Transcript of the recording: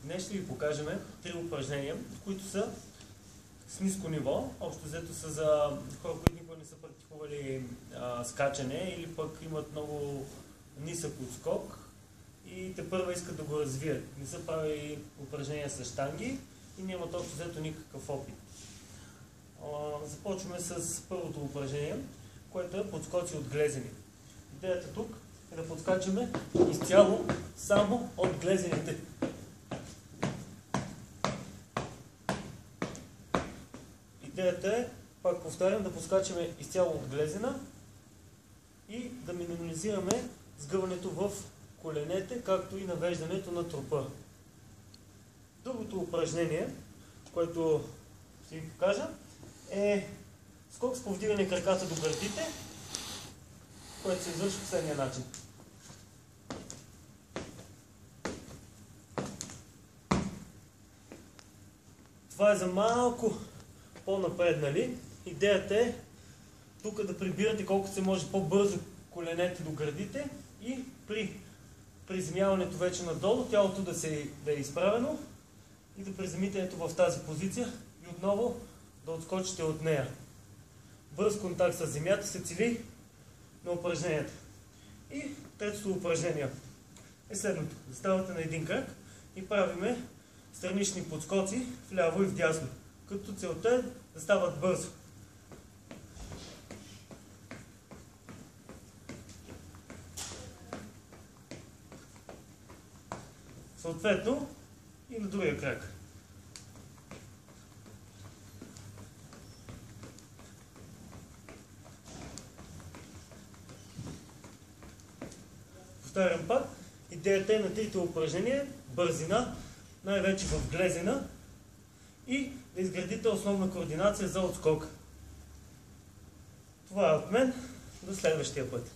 Днес ще ви покажем 3 упражнения, които са с ниско ниво. Общо взето са за хора, които никога не са практикували скачане или пък имат много нисък отскок и тепърва искат да го развият. Не са правили упражнения с щанги и нямат общо взето никакъв опит. Започваме с първото упражнение, което е подскоци от глезени. Идеята тук е да подскачаме изцяло само от глезените. Идеята е, пак повтарям, да подскачаме изцяло от глезена и да минимализираме сгъването в коленете, както и навеждането на трупа. Другото упражнение, което ще ви покажа, е скок с повдигане краката до гърдите, което се извършва по следния начин. Това е за малко по-напреднали. Идеята е тук да прибирате колкото се може по-бързо коленете до гърдите и при приземяването вече надолу, тялото да е изправено и да приземите ето в тази позиция и отново да отскочите от нея. Бърз контакт с земята се цели на упражнението. И третото упражнение е следното. Заставате на един крак и правиме странични подскоци вляво и вдясно, като целта е да стават бързо. Съответно и на другия крак. Повтарям пак, идеята е на трите упражнения бързина, най-вече в глезена, и да изградите основна координация за отскок. Това е от мен. До следващия път.